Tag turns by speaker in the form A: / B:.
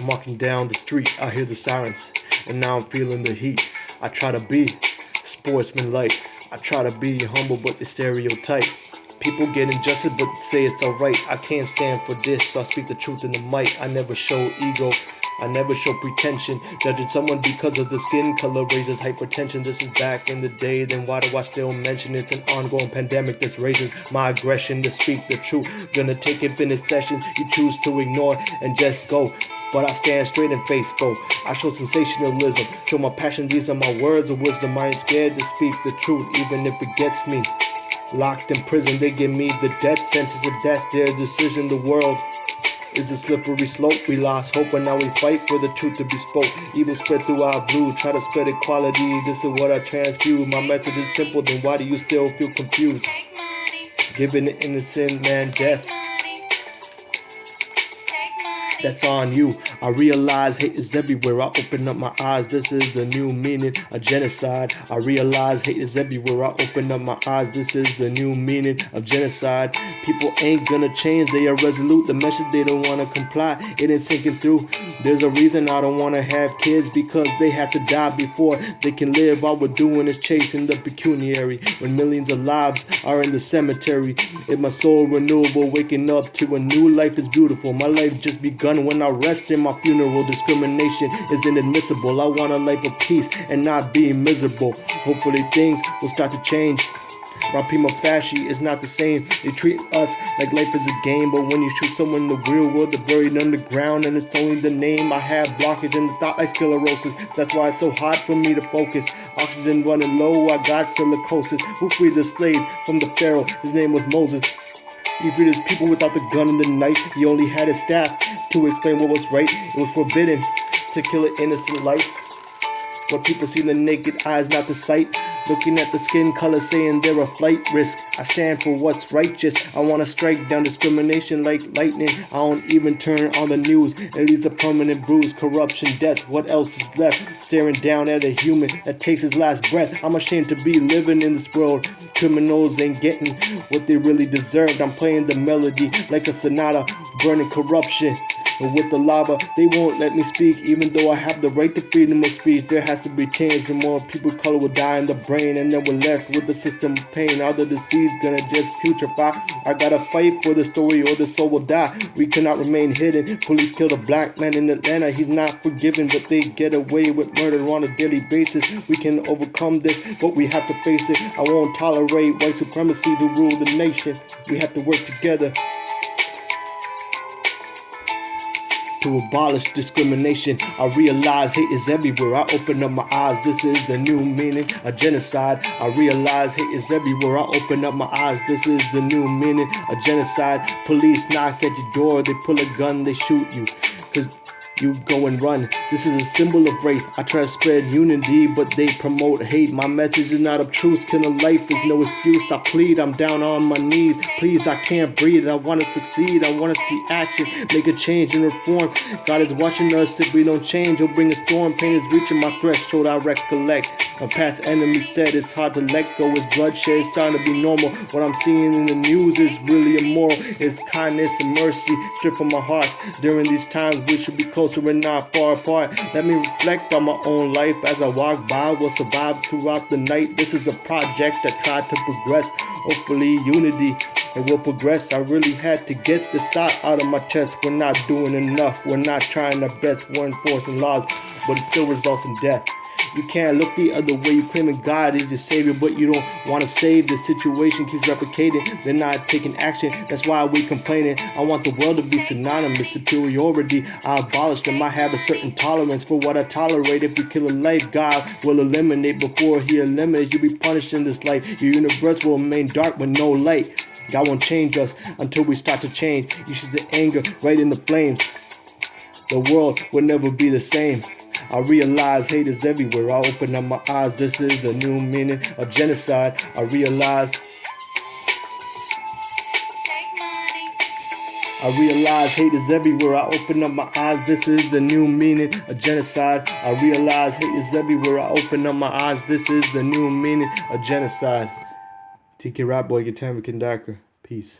A: I'm walking down the street, I hear the sirens, and now I'm feeling the heat. I try to be sportsmanlike, I try to be humble, but they stereotype. People get injustice, but say it's alright. I can't stand for this, so I speak the truth in the mic. I never show ego, I never show pretension. Judging someone because of the skin color raises hypertension. This is back in the day, then why do I still mention it's an ongoing pandemic? This raises my aggression to speak the truth. Gonna take infinite sessions, you choose to ignore and just go. But I stand straight and faithful. I show sensationalism, show my passion. These are my words of wisdom. I ain't scared to speak the truth, even if it gets me locked in prison. They give me the death sentence. If that's their decision, the world is a slippery slope. We lost hope, and now we fight for the truth to be spoke. Evil spread through our blue, try to spread equality. This is what I transfuse. My message is simple, then why do you still feel confused? Giving the innocent man death, that's on you. I realize hate is everywhere. I open up my eyes. This is the new meaning of genocide. I realize hate is everywhere. I open up my eyes. This is the new meaning of genocide. People ain't gonna change. They are resolute. The message they don't wanna comply. It ain't sinking through. There's a reason I don't wanna have kids, because they have to die before they can live. All we're doing is chasing the pecuniary when millions of lives are in the cemetery. If my soul renewable, waking up to a new life is beautiful. My life just begun when I rest in my funeral. Discrimination is inadmissible. I want a life of peace and not be miserable. Hopefully things will start to change. My prima facie is not the same. They treat us like life is a game, but when you shoot someone in the real world, they're buried underground, and it's only the name. I have blockage in the thought like sclerosis. That's why it's so hard for me to focus. Oxygen running low, I got silicosis. Who freed the slaves from the pharaoh? His name was Moses. He freed his people without the gun and the knife. He only had his staff to explain what was right. It was forbidden to kill an innocent life. But people see the naked eyes, not the sight. Looking at the skin color, saying they're a flight risk. I stand for what's righteous. I want to strike down discrimination like lightning. I don't even turn on the news. It leaves a permanent bruise, corruption, death. What else is left? Staring down at a human that takes his last breath. I'm ashamed to be living in this world. Criminals ain't getting what they really deserved. I'm playing the melody like a sonata, burning corruption. But with the lava, they won't let me speak. Even though I have the right to freedom of speech, there has to be change. And more people of color will die in the brain, and then we're left with the system of pain. All the disease gonna just putrefy. I gotta fight for the story or the soul will die. We cannot remain hidden. Police killed a black man in Atlanta. He's not forgiven, but they get away with murder on a daily basis. We can overcome this, but we have to face it. I won't tolerate white supremacy to rule the nation. We have to work together to abolish discrimination. I realize hate is everywhere. I open up my eyes. This is the new meaning of genocide. I realize hate is everywhere. I open up my eyes. This is the new meaning of genocide. Police knock at your door. They pull a gun. They shoot you, 'cause you go and run. This is a symbol of race. I try to spread unity, but they promote hate. My message is not of truth. Killing life is no excuse. I plead, I'm down on my knees. Please, I can't breathe. I want to succeed. I want to see action. Make a change and reform. God is watching us. If we don't change, He'll bring a storm. Pain is reaching my threshold. I recollect. My past enemy said it's hard to let go. It's bloodshed. It's starting to be normal. What I'm seeing in the news is really immoral. It's kindness and mercy stripped from my heart. During these times, we should be closer and not far apart. Let me reflect on my own life as I walk by. Will survive throughout the night. This is a project that tried to progress. Hopefully unity, and will progress. I really had to get this thought out of my chest. We're not doing enough. We're not trying our best. We're enforcing laws, but it still results in death. You can't look the other way. You claiming God is your savior, but you don't want to save. The situation keeps replicating. They're not taking action. That's why we complaining. I want the world to be synonymous. Superiority, I abolish them. I have a certain tolerance for what I tolerate. If you kill a life, God will eliminate. Before He eliminates, you'll be punished in this life. Your universe will remain dark with no light. God won't change us until we start to change. You see the anger right in the flames. The world will never be the same. I realize hate is everywhere. I open up my eyes. This is the new meaning of genocide. I realize hate is everywhere. I open up my eyes. This is the new meaning of genocide. I realize hate is everywhere. I open up my eyes. This is the new meaning of genocide. tkrapboy, Tanveer. Peace.